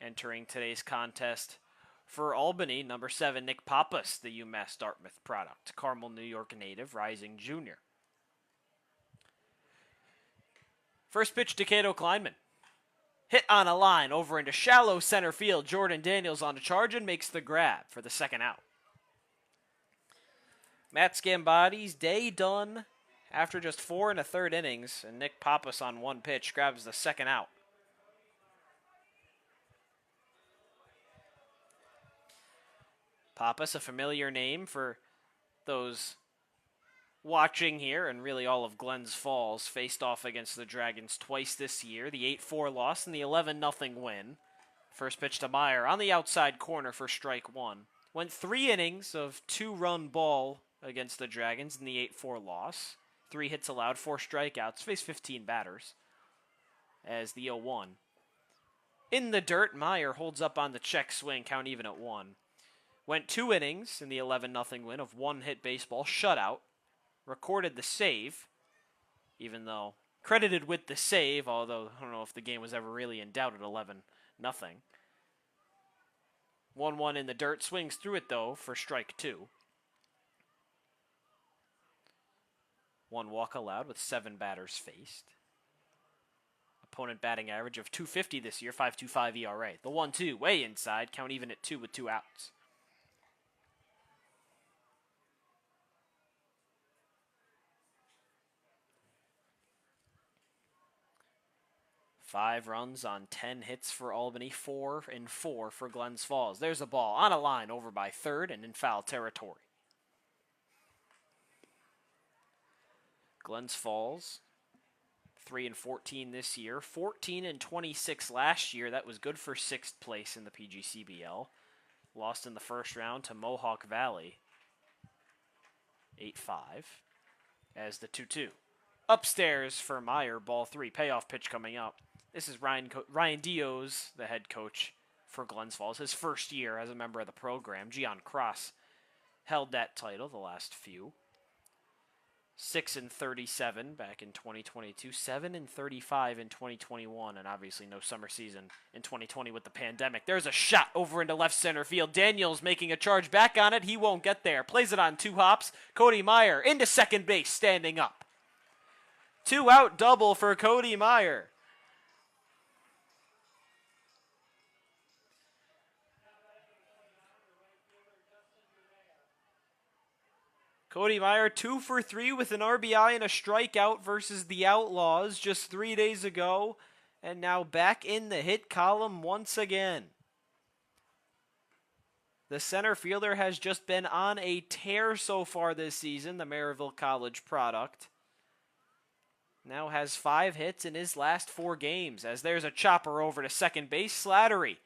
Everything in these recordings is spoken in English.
Entering today's contest for Albany, number 7, Nick Pappas, the UMass Dartmouth product. Carmel, New York native, rising junior. First pitch to Cato Kleinman. Hit on a line over into shallow center field. Jordan Daniels on a charge and makes the grab for the second out. Matt Scambotti's day done after just 4 1/3 innings, and Nick Pappas on one pitch grabs the second out. Pappas, a familiar name for those watching here, and really all of Glens Falls, faced off against the Dragons twice this year. The 8-4 loss and the 11-0 win. First pitch to Meyer on the outside corner for strike one. Went 3 innings of 2-run ball against the Dragons in the 8-4 loss. 3 hits allowed, 4 strikeouts, faced 15 batters as the 0-1. In the dirt, Meyer holds up on the check swing, count even at 1. Went 2 innings in the 11-0 win of 1-hit baseball, shutout. Recorded the save, even though credited with the save, although I don't know if the game was ever really in doubt at 11-0. 1-1 in the dirt, swings through it though for strike 2. 1 walk allowed with 7 batters faced. Opponent batting average of .250 this year, 5.25 ERA. The 1-2 way inside, count even at 2 with 2 outs. Five runs on 10 hits for Albany, 4 and 4 for Glens Falls. There's a ball on a line over by third and in foul territory. Glens Falls, 3 and 14 this year, 14 and 26 last year. That was good for 6th place in the PGCBL. Lost in the first round to Mohawk Valley, 8-5, as the 2-2. Upstairs for Meyer, ball 3, payoff pitch coming up. This is Ryan Dios, the head coach for Glens Falls. His first year as a member of the program. Gian Cross held that title the last few. 6 and 37 back in 2022. 7 and 35 in 2021. And obviously no summer season in 2020 with the pandemic. There's a shot over into left center field. Daniels making a charge back on it. He won't get there. Plays it on 2 hops. Cody Meyer into second base, standing up. 2-out double for Cody Meyer. Cody Meyer 2 for 3 with an RBI and a strikeout versus the Outlaws just 3 days ago. And now back in the hit column once again. The center fielder has just been on a tear so far this season, the Maryville College product. Now has 5 hits in his last 4 games, as there's a chopper over to second base. Slattery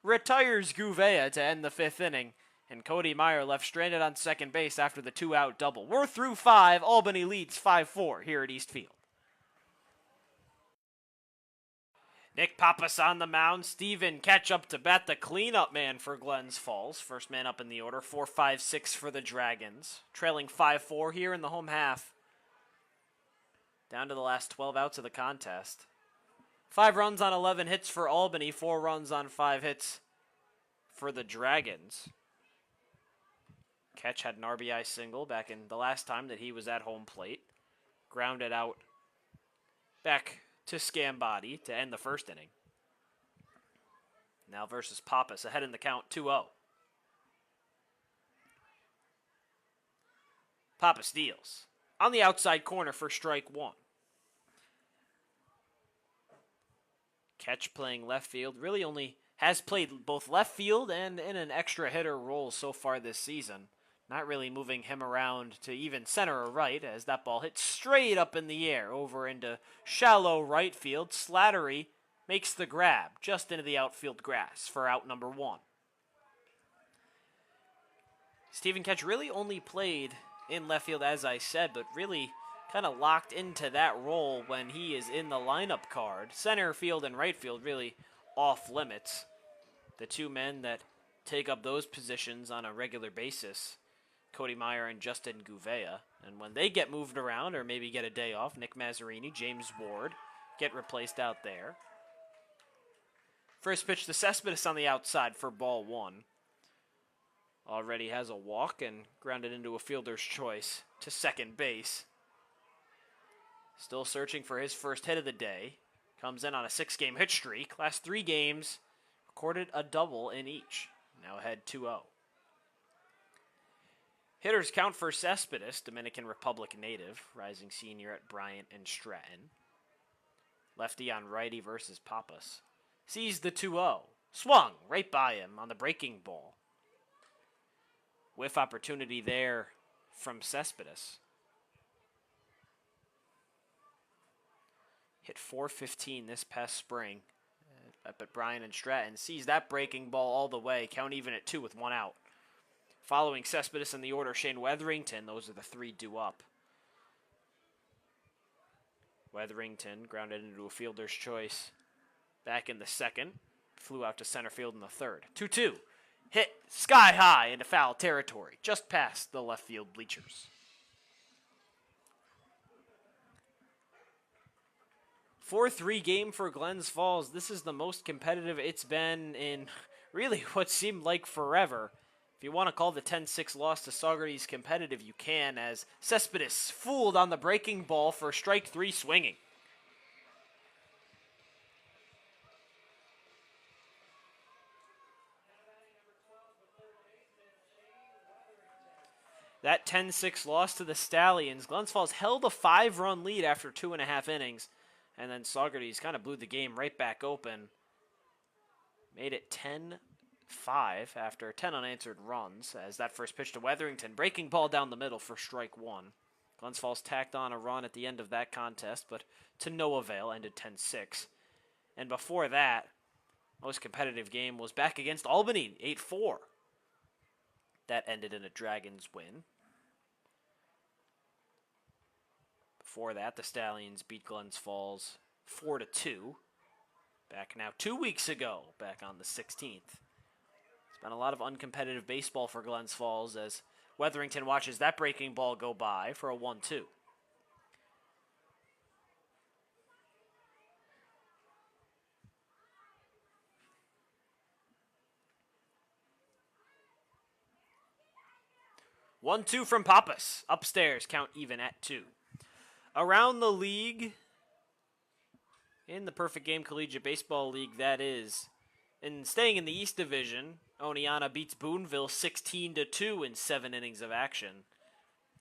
retires Gouveia to end the 5th inning, and Cody Meyer left stranded on second base after the 2-out double. We're through 5. Albany leads 5-4 here at Eastfield. Nick Pappas on the mound. Steven Ketchup to bat, the cleanup man for Glens Falls. First man up in the order, 4-5-6 for the Dragons. Trailing 5-4 here in the home half. Down to the last 12 outs of the contest. 5 runs on 11 hits for Albany. 4 runs on 5 hits for the Dragons. Ketch had an RBI single back in the last time that he was at home plate. Grounded out back to Scambotti to end the 1st inning. Now versus Pappas, ahead in the count, 2-0. Pappas deals on the outside corner for strike 1. Ketch playing left field, really only has played both left field and in an extra hitter role so far this season. Not really moving him around to even center or right, as that ball hits straight up in the air over into shallow right field. Slattery makes the grab just into the outfield grass for out number 1. Steven Ketch really only played in left field, as I said, but really kind of locked into that role when he is in the lineup card. Center field and right field really off limits. The 2 men that take up those positions on a regular basis, Cody Meyer and Justin Gouveia. And when they get moved around or maybe get a day off, Nick Mazzarini, James Ward get replaced out there. First pitch to Cespedes on the outside for ball one. Already has a walk and grounded into a fielder's choice to second base. Still searching for his first hit of the day. Comes in on a 6-game hit streak. Last 3 games, recorded a double in each. Now ahead 2-0. Hitters count for Cespedes, Dominican Republic native, rising senior at Bryant and Stratton. Lefty on righty versus Pappas. Sees the 2-0. Swung right by him on the breaking ball. Whiff opportunity there from Cespedes. Hit .415 this past spring up at Bryant and Stratton. Sees that breaking ball all the way. Count even at 2 with 1 out. Following Cespedes in the order, Shane Weatherington. Those are the 3 due up. Weatherington grounded into a fielder's choice back in the second. Flew out to center field in the third. 2-2. Hit sky high into foul territory, just past the left field bleachers. 4-3 game for Glens Falls. This is the most competitive it's been in really what seemed like forever. If you want to call the 10-6 loss to Saugerties competitive, you can, as Cespedes fooled on the breaking ball for strike 3 swinging. That 10-6 loss to the Stallions. Glens Falls held a 5-run lead after 2.5 innings. And then Saugerties kind of blew the game right back open. Made it 10-5 after 10 unanswered runs. As that first pitch to Weatherington. Breaking ball down the middle for strike 1. Glens Falls tacked on a run at the end of that contest, but to no avail, ended 10-6. And before that, most competitive game was back against Albany, 8-4. That ended in a Dragons win. Before that, the Stallions beat Glens Falls 4-2. Back now 2 weeks ago, back on the 16th. It's been a lot of uncompetitive baseball for Glens Falls as Weatherington watches that breaking ball go by for a 1-2. One-two from Pappas. Upstairs, count even at 2. Around the league, in the Perfect Game Collegiate Baseball League, that is. And staying in the East Division, Oneonta beats Boonville 16-2 in 7 innings of action.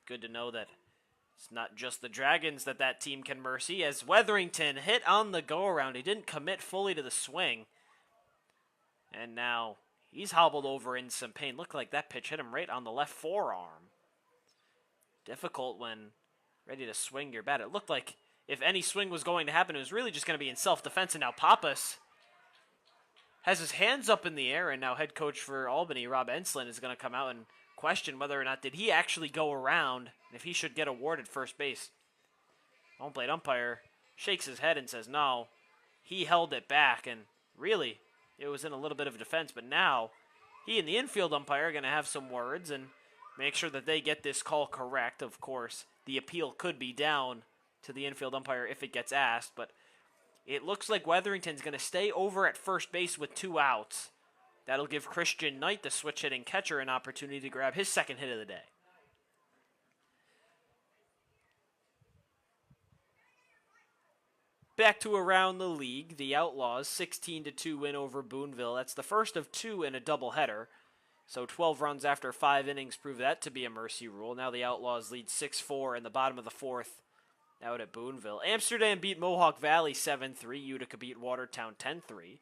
Good to know that it's not just the Dragons that team can mercy, as Weatherington hit on the go-around. He didn't commit fully to the swing. And now he's hobbled over in some pain. Looked like that pitch hit him right on the left forearm. Difficult when ready to swing your bat. It looked like if any swing was going to happen, it was really just going to be in self-defense. And now Pappas has his hands up in the air, and now head coach for Albany, Rob Enslin, is going to come out and question whether or not did he actually go around and if he should get awarded first base. Home plate umpire shakes his head and says no, he held it back, and really it was in a little bit of defense, but now he and the infield umpire are going to have some words and make sure that they get this call correct. Of course, the appeal could be down to the infield umpire if it gets asked, but it looks like Weatherington's going to stay over at first base with 2 outs. That'll give Christian Knight, the switch-hitting catcher, an opportunity to grab his second hit of the day. Back to around the league, the Outlaws 16-2 win over Boonville. That's the first of 2 in a doubleheader. So 12 runs after 5 innings prove that to be a mercy rule. Now the Outlaws lead 6-4 in the bottom of the 4th out at Boonville. Amsterdam beat Mohawk Valley 7-3. Utica beat Watertown 10-3.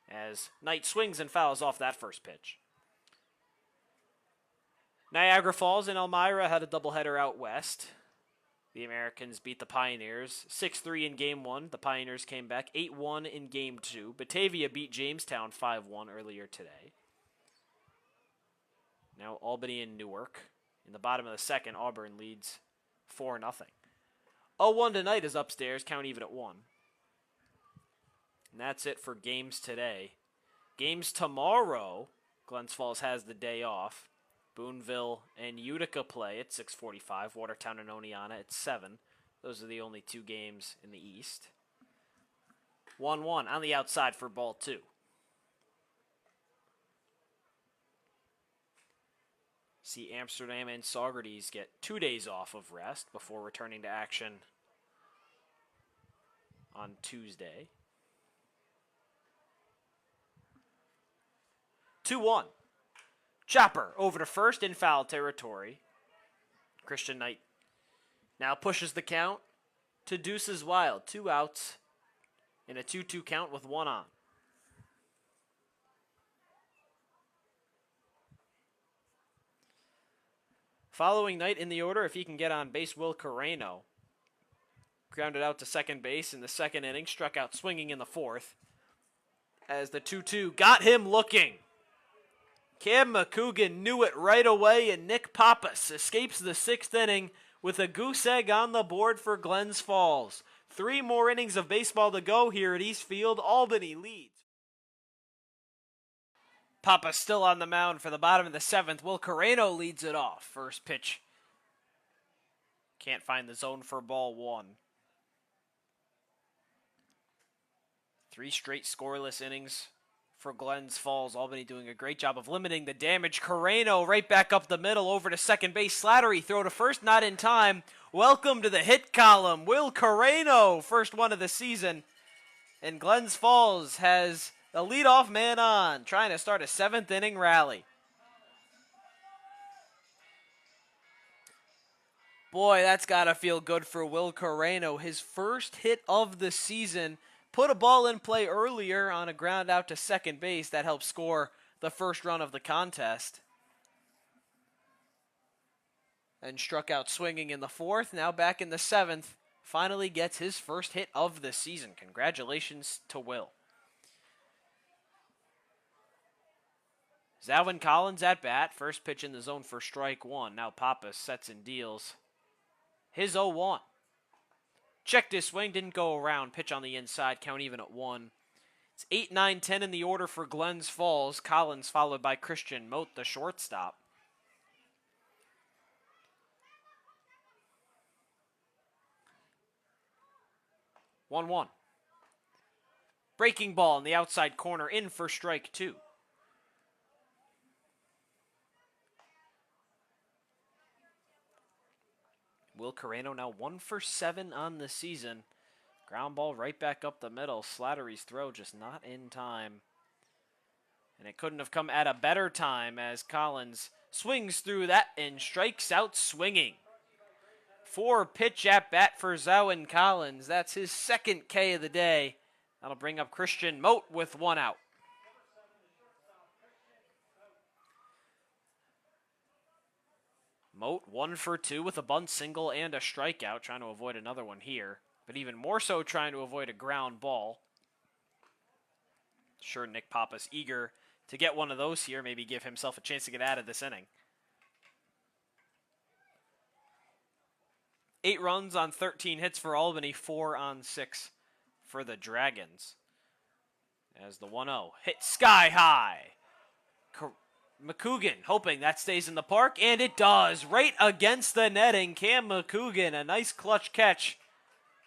As Knight swings and fouls off that first pitch. Niagara Falls and Elmira had a doubleheader out west. The Americans beat the Pioneers 6-3 in Game 1. The Pioneers came back 8-1 in Game 2. Batavia beat Jamestown 5-1 earlier today. Now Albany and Newark. In the bottom of the second, Auburn leads 4-0. 0-1 tonight is upstairs, count even at 1. And that's it for games today. Games tomorrow, Glens Falls has the day off. Boonville and Utica play at 6:45. Watertown and Oneonta at 7. Those are the only 2 games in the East. 1-1 on the outside for ball 2. see Amsterdam and Saugerties get 2 days off of rest before returning to action on Tuesday. 2-1. Chopper over to first in foul territory. Christian Knight now pushes the count to Deuces Wild. 2 outs in a 2-2 count with 1 on. Following Knight in the order, if he can get on base, Will Carreno grounded out to second base in the second inning, struck out swinging in the fourth. As the 2-2 got him looking. Cam McCougan knew it right away, and Nick Pappas escapes the 6th inning with a goose egg on the board for Glens Falls. 3 more innings of baseball to go here at East Field. Albany leads. Pappas still on the mound for the bottom of the 7th. Will Carreno leads it off. First pitch. Can't find the zone for ball 1. 3 straight scoreless innings for Glens Falls. Albany doing a great job of limiting the damage. Carreno right back up the middle over to second base. Slattery throw to first, not in time. Welcome to the hit column. Will Carreno, first one of the season. And Glens Falls has the leadoff man on, trying to start a 7th inning rally. Boy, that's got to feel good for Will Carreno. His first hit of the season. Put a ball in play earlier on a ground out to second base that helped score the first run of the contest. And struck out swinging in the 4th. Now back in the 7th. Finally gets his first hit of the season. Congratulations to Will. Zalvin Collins at bat. First pitch in the zone for strike 1. Now Pappas sets and deals his 0-1. Checked his swing, didn't go around. Pitch on the inside, count even at 1. It's 8, 9, 10 in the order for Glens Falls. Collins followed by Christian Mote, the shortstop. One. Breaking ball in the outside corner, in for strike 2. Will Carreno now 1 for 7 on the season. Ground ball right back up the middle. Slattery's throw just not in time. And it couldn't have come at a better time as Collins swings through that and strikes out swinging. 4-pitch at bat for Zalvin Collins. That's his 2nd K of the day. That'll bring up Christian Mote with 1 out. Mote 1 for 2 with a bunt single and a strikeout, trying to avoid another one here, but even more so trying to avoid a ground ball. Sure, Nick Pappas eager to get one of those here, maybe give himself a chance to get out of this inning. 8 runs on 13 hits for Albany, 4 on 6 for the Dragons. As the 1-0 hit sky high. McCougan hoping that stays in the park, and it does. Right against the netting. Cam McCougan, a nice clutch catch.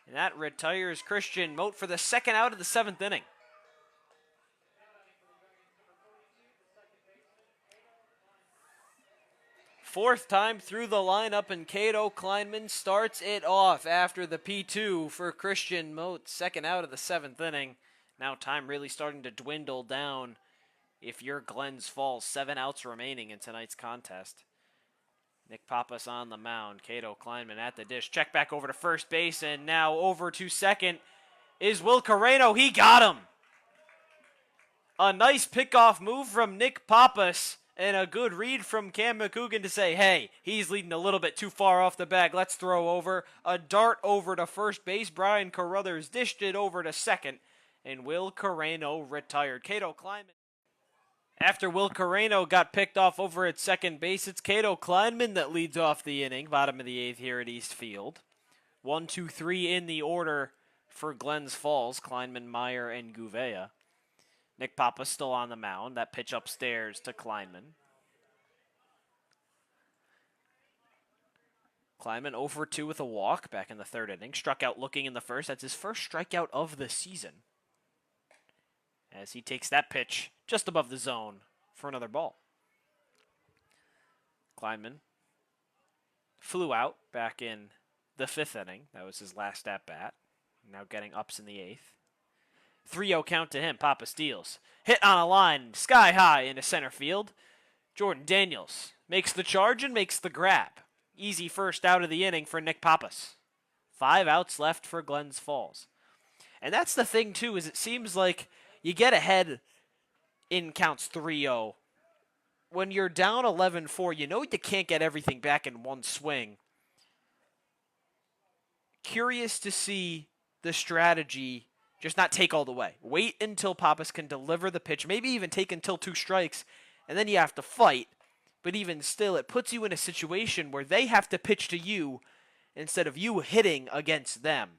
And that retires Christian Mote for the 2nd out of the 7th inning. Fourth time through the lineup, and Cato Kleinman starts it off after the P2 for Christian Mote. 2nd out of the 7th inning. Now time really starting to dwindle down. If you're Glens Falls, 7 outs remaining in tonight's contest. Nick Pappas on the mound. Cato Kleinman at the dish. Check back over to first base, and now over to second is Will Carreno. He got him. A nice pickoff move from Nick Pappas, and a good read from Cam McCougan to say, hey, he's leading a little bit too far off the bag. Let's throw over. A dart over to first base. Brian Carruthers dished it over to second, and Will Carreno retired. Cato Kleinman. After Will Carreno got picked off over at second base, it's Cato Kleinman that leads off the inning, bottom of the 8th here at East Field. 1, 2, 3 in the order for Glens Falls, Kleinman, Meyer, and Gouveia. Nick Pappas still on the mound. That pitch upstairs to Kleinman. Kleinman 0 for 2 with a walk back in the 3rd inning. Struck out looking in the 1st. That's his first strikeout of the season. As he takes that pitch just above the zone for another ball. Kleinman flew out back in the 5th inning. That was his last at-bat. Now getting ups in the 8th. 3-0 count to him. Papa steals. Hit on a line sky high into center field. Jordan Daniels makes the charge and makes the grab. Easy first out of the inning for Nick Pappas. 5 outs left for Glens Falls. And that's the thing, too, is it seems like you get ahead in counts 3-0. When you're down 11-4, you know you can't get everything back in one swing. Curious to see the strategy just not take all the way. Wait until Pappas can deliver the pitch, maybe even take until 2 strikes, and then you have to fight. But even still, it puts you in a situation where they have to pitch to you instead of you hitting against them.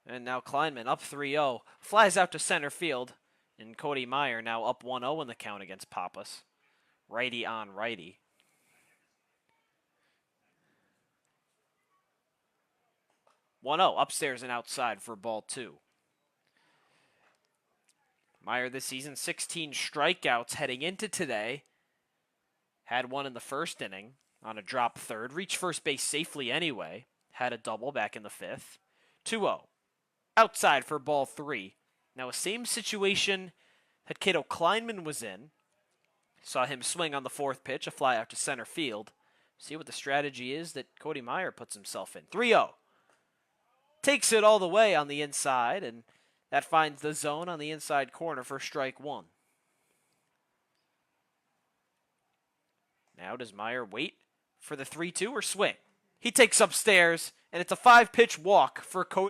And now Kleinman up 3-0, flies out to center field, and Cody Meyer now up 1-0 in the count against Pappas. Righty on righty. Upstairs and outside for ball 2. Meyer this season, 16 strikeouts heading into today. Had one in the 1st inning on a drop 3rd. Reached first base safely anyway. Had a double back in the 5th. 2-0. Outside for ball 3. Now a same situation that Cato Kleinman was in. Saw him swing on the 4th pitch, a fly out to center field. See what the strategy is that Cody Meyer puts himself in. 3-0. Takes it all the way on the inside, and that finds the zone on the inside corner for strike 1. Now does Meyer wait for the 3-2 or swing? He takes upstairs, and it's a 5-pitch walk for Cody.